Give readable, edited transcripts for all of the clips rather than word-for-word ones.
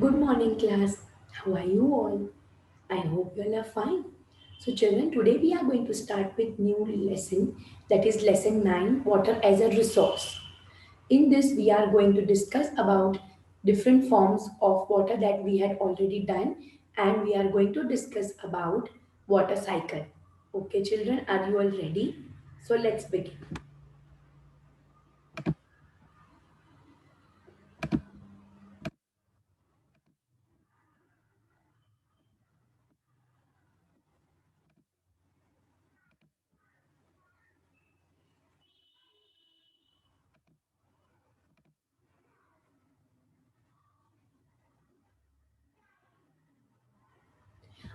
Good morning, class. How are you all? I hope you all are fine. So, children, today we are going to start with new lesson, that is lesson 9, water as a resource. In this, we are going to discuss about different forms of water that we had already done, and we are going to discuss about water cycle. Okay, children, are you all ready? So, let's begin.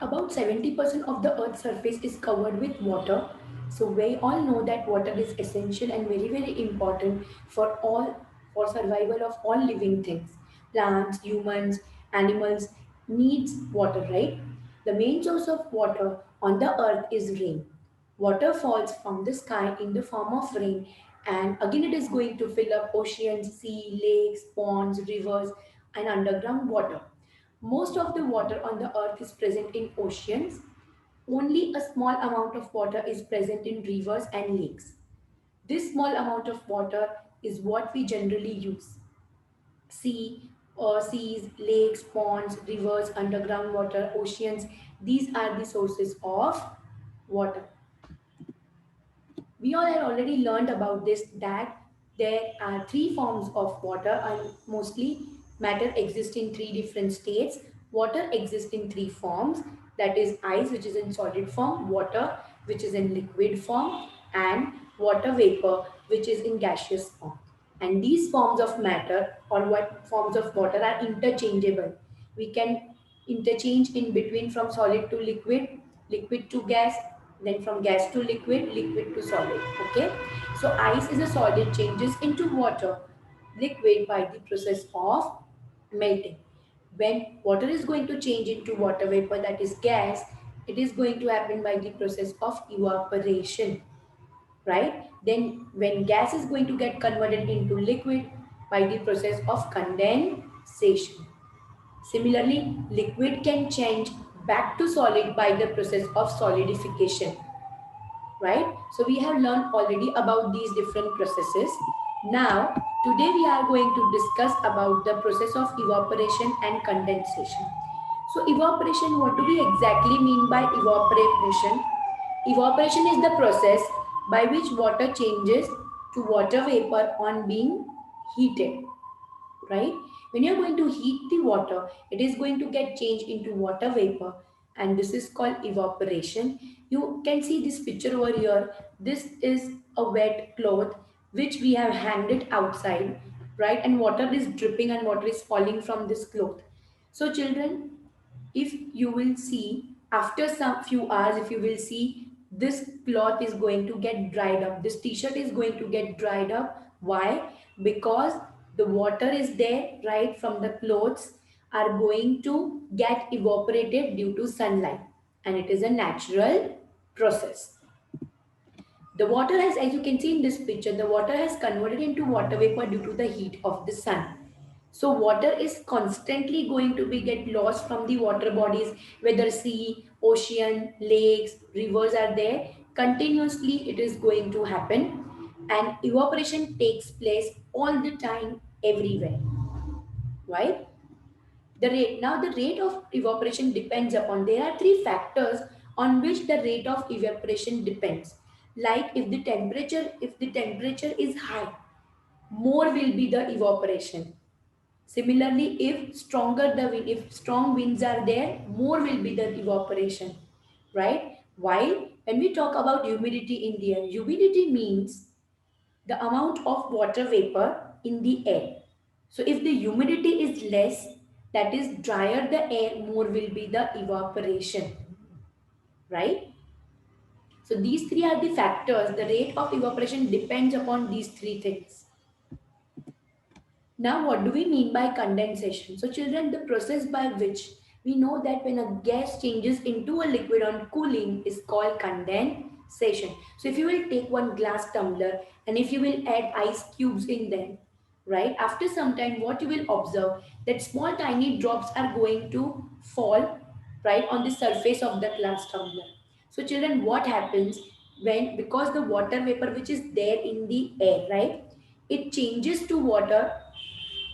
About 70% of the earth's surface is covered with water. So we all know that water is essential and very very important for survival of all living things. Plants, humans, animals needs water, right? The main source of water on the earth is rain. Water falls from the sky in the form of rain, and again it is going to fill up oceans, sea, lakes, ponds, rivers, and underground water. Most of the water on the earth is present in oceans. Only a small amount of water is present in rivers and lakes. This small amount of water is what we generally use. Seas, lakes, ponds, rivers, underground water, oceans, these are the sources of water. We all have already learned about this, that there are three forms of water, and mostly matter exists in three different states. Water exists in three forms, that is ice, which is in solid form, water which is in liquid form, and water vapor which is in gaseous form. And these forms of matter, or what forms of water, are interchangeable. We can interchange in between from solid to liquid, liquid to gas, then from gas to liquid, liquid to solid. Okay, so ice is a solid, changes into water, liquid, by the process of melting. When water is going to change into water vapor, that is gas, it is going to happen by the process of evaporation, right? Then when gas is going to get converted into liquid by the process of condensation. Similarly, liquid can change back to solid by the process of solidification, right? So we have learned already about these different processes. Now, today we are going to discuss about the process of evaporation and condensation. So evaporation, what do we exactly mean by evaporation? Evaporation is the process by which water changes to water vapor on being heated, right? When you're going to heat the water, it is going to get changed into water vapor, and this is called evaporation. You can see this picture over here. This is a wet cloth which we have hanged it outside, right? And water is dripping and water is falling from this cloth. So children, if you will see after some few hours, if you will see, this cloth is going to get dried up, this t-shirt is going to get dried up. Why? Because the water is there, right? From the clothes are going to get evaporated due to sunlight, and it is a natural process. The water has, as you can see in this picture, the water has converted into water vapor due to the heat of the sun. So water is constantly going to be get lost from the water bodies, whether sea, ocean, lakes, rivers are there. Continuously it is going to happen, and evaporation takes place all the time, everywhere. Right? The rate of evaporation depends upon, there are three factors on which the rate of evaporation depends. Like if the temperature is high, more will be the evaporation. Similarly, if strong winds are there, more will be the evaporation, right? While when we talk about humidity in the air, humidity means the amount of water vapor in the air. So if the humidity is less, that is drier the air, more will be the evaporation, right? So these three are the factors. The rate of evaporation depends upon these three things. Now, what do we mean by condensation? So, children, the process by which we know that when a gas changes into a liquid on cooling is called condensation. So, if you will take one glass tumbler and if you will add ice cubes in them, right? After some time, what you will observe that small tiny drops are going to fall right on the surface of the glass tumbler. So children, what happens when, because the water vapor which is there in the air, right, it changes to water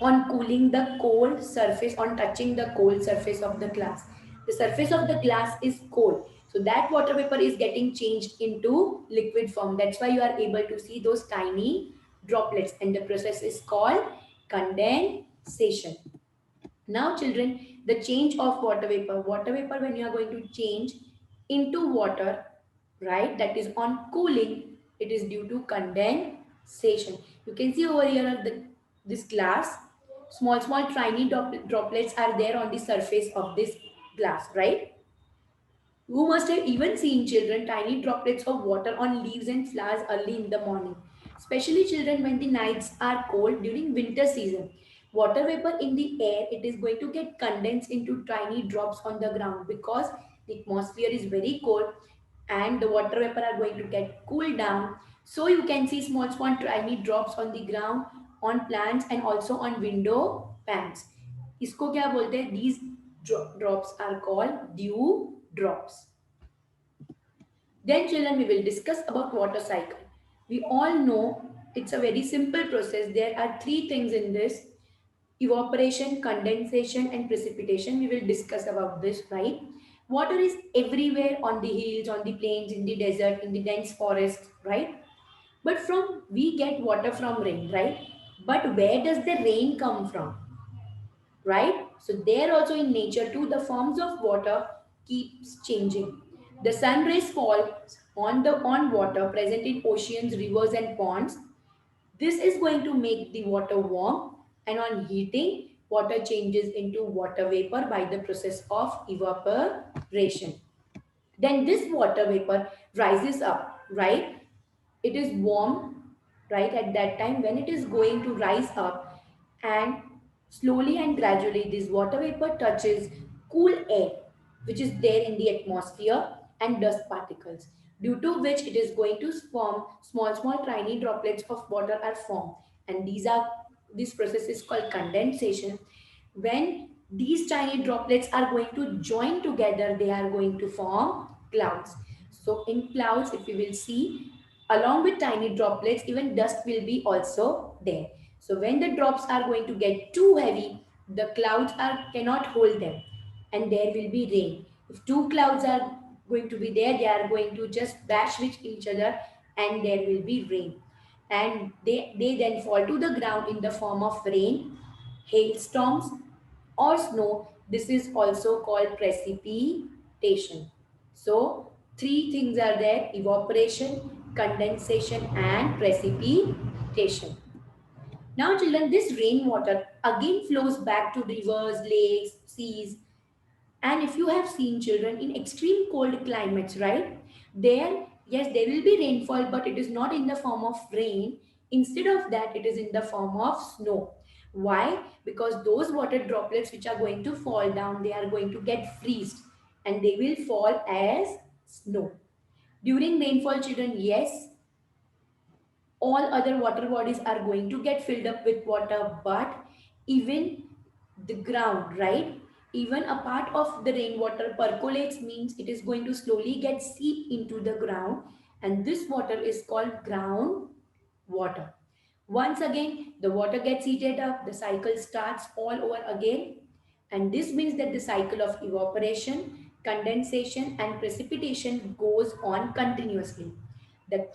on cooling the cold surface, on touching the cold surface of the glass. The surface of the glass is cold, so that water vapor is getting changed into liquid form. That's why you are able to see those tiny droplets, and the process is called condensation. Now children, the change of water vapor when you are going to change into water, right, that is on cooling, it is due to condensation. You can see over here this glass, small tiny droplets are there on the surface of this glass, right? You must have even seen children tiny droplets of water on leaves and flowers early in the morning, especially children when the nights are cold during winter season. Water vapor in the air, it is going to get condensed into tiny drops on the ground because the atmosphere is very cold and the water vapor are going to get cooled down. So you can see small tiny drops on the ground, on plants and also on window pans. इसको क्या बोलते हैं? These drops are called dew drops. Then children, we will discuss about water cycle. We all know it's a very simple process. There are three things in this: evaporation, condensation and precipitation. We will discuss about this, right? Water is everywhere, on the hills, on the plains, in the desert, in the dense forests, right? But from we get water from rain, right? But where does the rain come from? Right? So there also in nature too, the forms of water keeps changing. The sun rays fall on water present in oceans, rivers and ponds. This is going to make the water warm, and on heating, water changes into water vapor by the process of evaporation. Then this water vapor rises up, right? It is warm, right, at that time when it is going to rise up, and slowly and gradually this water vapor touches cool air which is there in the atmosphere and dust particles, due to which it is going to form small tiny droplets of water are formed, and this process is called condensation. When these tiny droplets are going to join together, they are going to form clouds. So in clouds, if you will see, along with tiny droplets, even dust will be also there. So when the drops are going to get too heavy, the clouds are cannot hold them, and there will be rain. If two clouds are going to be there, they are going to just bash with each other, and there will be rain. And they then fall to the ground in the form of rain, hailstorms, or snow. This is also called precipitation. So, three things are there: evaporation, condensation, and precipitation. Now, children, this rainwater again flows back to rivers, lakes, seas, and if you have seen children in extreme cold climates, right? There, yes, there will be rainfall, but it is not in the form of rain. Instead of that, it is in the form of snow. Why? Because those water droplets which are going to fall down, they are going to get freezed and they will fall as snow. During rainfall, children, yes, all other water bodies are going to get filled up with water, but even the ground, right, even a part of the rainwater percolates, means it is going to slowly get seep into the ground, and this water is called ground water. Once again the water gets heated up, the cycle starts all over again, and this means that the cycle of evaporation, condensation and precipitation goes on continuously. This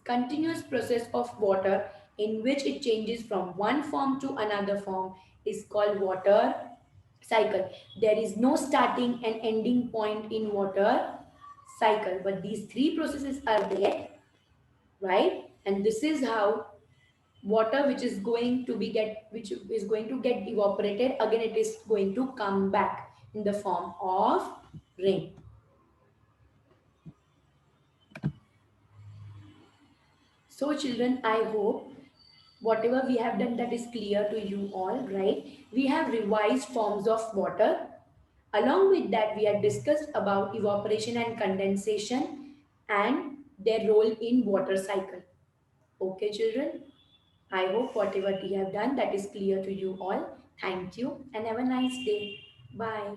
continuous process of water, in which it changes from one form to another form, is called water cycle. There is no starting and ending point in water cycle, but these three processes are there, right? And this is how water which is going to get evaporated, again it is going to come back in the form of rain. So children, I hope whatever we have done, that is clear to you all, right? We have revised forms of water. Along with that, we have discussed about evaporation and condensation and their role in water cycle. Okay children, I hope whatever we have done that is clear to you all. Thank you and have a nice day. Bye.